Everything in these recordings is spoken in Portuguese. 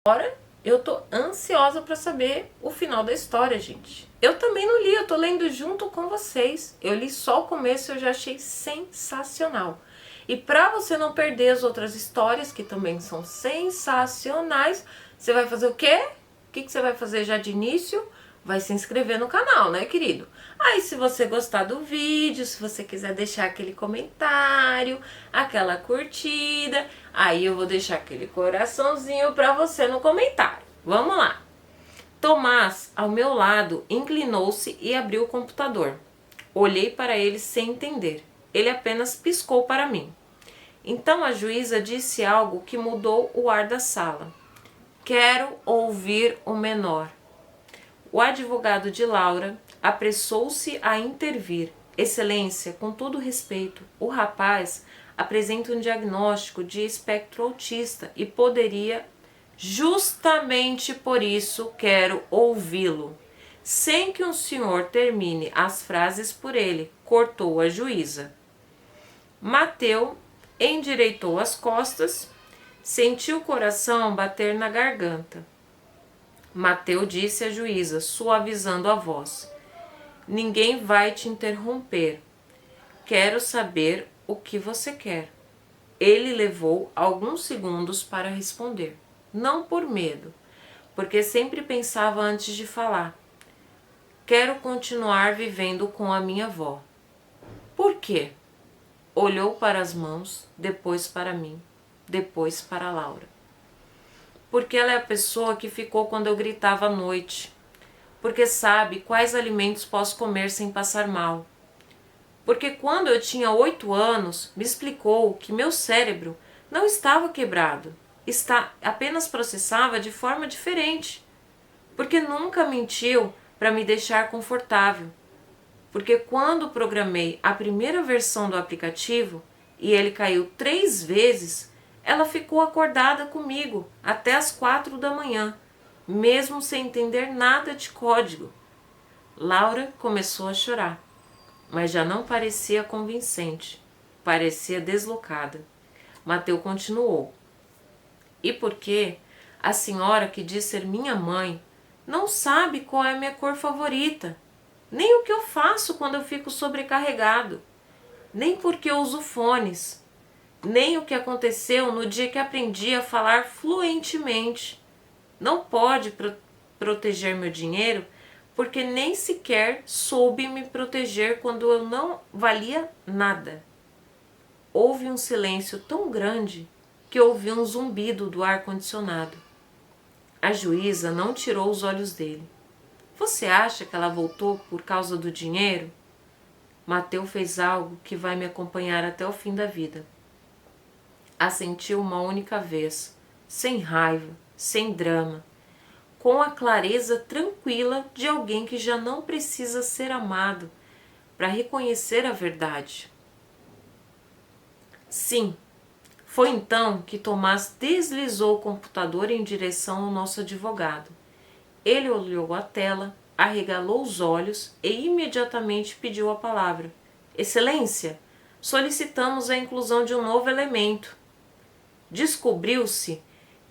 Agora eu tô ansiosa para saber o final da história, gente. Eu também não li, eu tô lendo junto com vocês. Eu li só o começo e eu já achei sensacional. E para você não perder as outras histórias, que também são sensacionais, você vai fazer o quê? O que você vai fazer já de início? Vai se inscrever no canal, né, querido? Aí, se você gostar do vídeo, se você quiser deixar aquele comentário, aquela curtida, aí eu vou deixar aquele coraçãozinho pra você no comentário. Vamos lá. Tomás, ao meu lado, inclinou-se e abriu o computador. Olhei para ele sem entender. Ele apenas piscou para mim. Então a juíza disse algo que mudou o ar da sala. Quero ouvir o menor. O advogado de Laura apressou-se a intervir. Excelência, com todo respeito, o rapaz apresenta um diagnóstico de espectro autista e poderia, justamente por isso quero ouvi-lo. Sem que o senhor termine as frases por ele, cortou a juíza. Mateu endireitou as costas, sentiu o coração bater na garganta. Mateu disse à juíza, suavizando a voz: ninguém vai te interromper. Quero saber o que você quer. Ele levou alguns segundos para responder. Não por medo, porque sempre pensava antes de falar. Quero continuar vivendo com a minha avó. Por quê? Olhou para as mãos, depois para mim, depois para Laura. Porque ela é a pessoa que ficou quando eu gritava à noite. Porque sabe quais alimentos posso comer sem passar mal. Porque quando eu tinha 8 anos, me explicou que meu cérebro não estava quebrado, apenas processava de forma diferente. Porque nunca mentiu para me deixar confortável. Porque quando programei a primeira versão do aplicativo e ele caiu 3 vezes, ela ficou acordada comigo até as 4 da manhã, mesmo sem entender nada de código. Laura começou a chorar, mas já não parecia convincente, parecia deslocada. Mateu continuou. E por que a senhora que diz ser minha mãe não sabe qual é a minha cor favorita, nem o que eu faço quando eu fico sobrecarregado, nem porque eu uso fones, nem o que aconteceu no dia que aprendi a falar fluentemente. Não pode proteger meu dinheiro porque nem sequer soube me proteger quando eu não valia nada. Houve um silêncio tão grande que ouvi um zumbido do ar-condicionado. A juíza não tirou os olhos dele. Você acha que ela voltou por causa do dinheiro? Mateu fez algo que vai me acompanhar até o fim da vida. Assentiu uma única vez, sem raiva, sem drama, com a clareza tranquila de alguém que já não precisa ser amado para reconhecer a verdade. Sim, foi então que Tomás deslizou o computador em direção ao nosso advogado. Ele olhou a tela, arregalou os olhos e imediatamente pediu a palavra. Excelência, solicitamos a inclusão de um novo elemento. Descobriu-se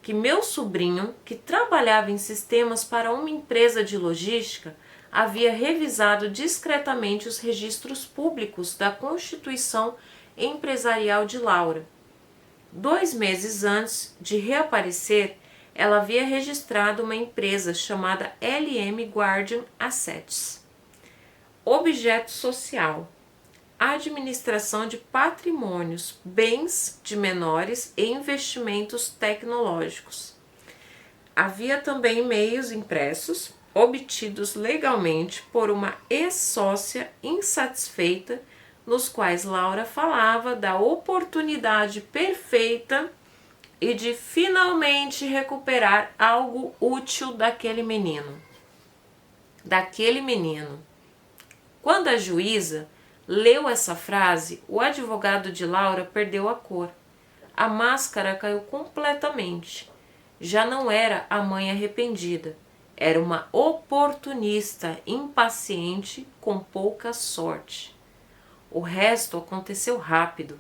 que meu sobrinho, que trabalhava em sistemas para uma empresa de logística, havia revisado discretamente os registros públicos da Constituição Empresarial de Laura. 2 meses antes de reaparecer, ela havia registrado uma empresa chamada LM Guardian Assets. Objeto social: administração de patrimônios, bens de menores e investimentos tecnológicos. Havia também e-mails impressos, obtidos legalmente por uma ex-sócia insatisfeita, nos quais Laura falava da oportunidade perfeita e de finalmente recuperar algo útil daquele menino. Quando a juíza leu essa frase, o advogado de Laura perdeu a cor. A máscara caiu completamente. Já não era a mãe arrependida. Era uma oportunista, impaciente, com pouca sorte. O resto aconteceu rápido.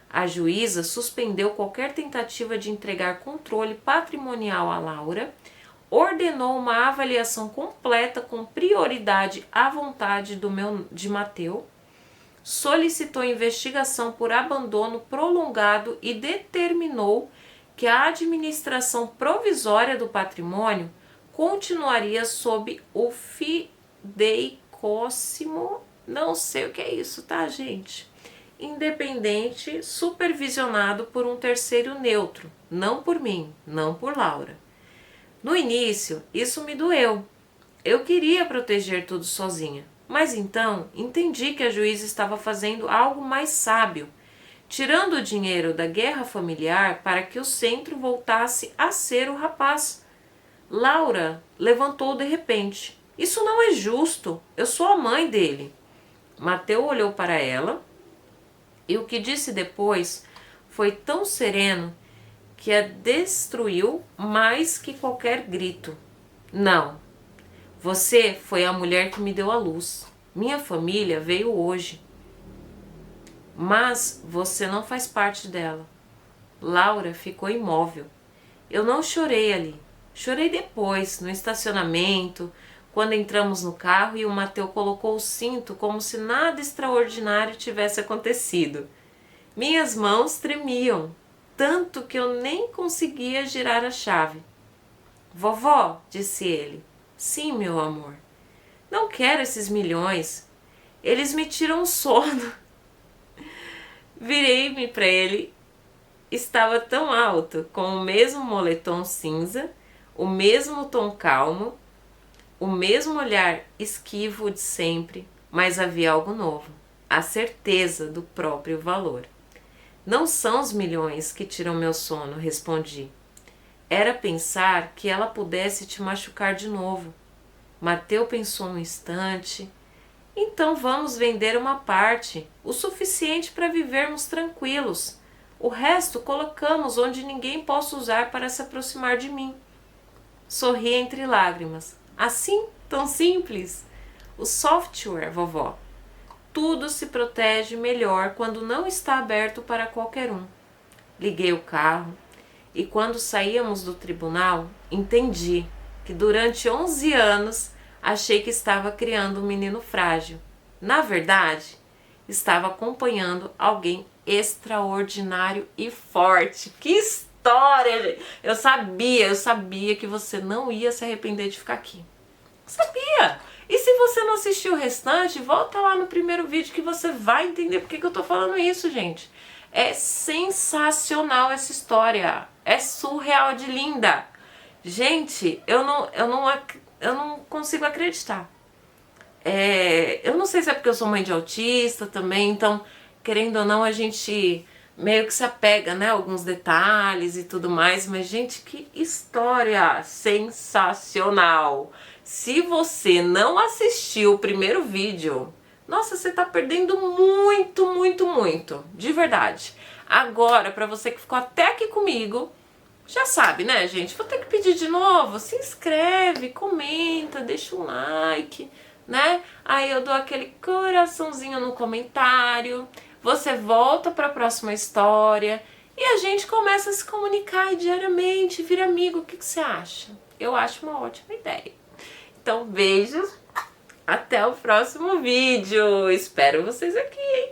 A juíza suspendeu qualquer tentativa de entregar controle patrimonial a Laura, ordenou uma avaliação completa com prioridade à vontade de Mateu, solicitou investigação por abandono prolongado e determinou que a administração provisória do patrimônio continuaria sob o fideicóssimo, não sei o que é isso, tá, gente? Independente, supervisionado por um terceiro neutro, não por mim, não por Laura. No início, isso me doeu. Eu queria proteger tudo sozinha, mas então entendi que a juíza estava fazendo algo mais sábio, tirando o dinheiro da guerra familiar para que o centro voltasse a ser o rapaz. Laura levantou de repente. Isso não é justo, eu sou a mãe dele. Mateu olhou para ela e o que disse depois foi tão sereno que a destruiu mais que qualquer grito. Não, você foi a mulher que me deu a luz. Minha família veio hoje. Mas você não faz parte dela. Laura ficou imóvel. Eu não chorei ali. Chorei depois, no estacionamento, quando entramos no carro e o Mateu colocou o cinto como se nada extraordinário tivesse acontecido. Minhas mãos tremiam, tanto que eu nem conseguia girar a chave. Vovó, disse ele. Sim, meu amor. Não quero esses milhões. Eles me tiram o sono. Virei-me para ele. Estava tão alto, com o mesmo moletom cinza, o mesmo tom calmo, o mesmo olhar esquivo de sempre, mas havia algo novo, a certeza do próprio valor. Não são os milhões que tiram meu sono, respondi. Era pensar que ela pudesse te machucar de novo. Mateu pensou um instante. Então vamos vender uma parte, o suficiente para vivermos tranquilos. O resto colocamos onde ninguém possa usar para se aproximar de mim. Sorri entre lágrimas. Assim, tão simples. O software, vovó. Tudo se protege melhor quando não está aberto para qualquer um. Liguei o carro e quando saíamos do tribunal, entendi que durante 11 anos achei que estava criando um menino frágil. Na verdade, estava acompanhando alguém extraordinário e forte. Que história, gente! Eu sabia que você não ia se arrepender de ficar aqui. Sabia! E se você não assistiu o restante, volta lá no primeiro vídeo que você vai entender porque que eu tô falando isso, gente. É sensacional essa história. É surreal de linda. Gente, eu não consigo acreditar. Eu não sei se é porque eu sou mãe de autista também, então, querendo ou não, a gente meio que se apega, né, a alguns detalhes e tudo mais, mas, gente, que história sensacional! Se você não assistiu o primeiro vídeo, nossa, você tá perdendo muito, muito, muito, de verdade. Agora, pra você que ficou até aqui comigo, já sabe, né, gente? Vou ter que pedir de novo, se inscreve, comenta, deixa um like, né? Aí eu dou aquele coraçãozinho no comentário, você volta para a próxima história e a gente começa a se comunicar diariamente, vira amigo. O que você acha? Eu acho uma ótima ideia. Então, beijos, até o próximo vídeo. Espero vocês aqui, hein?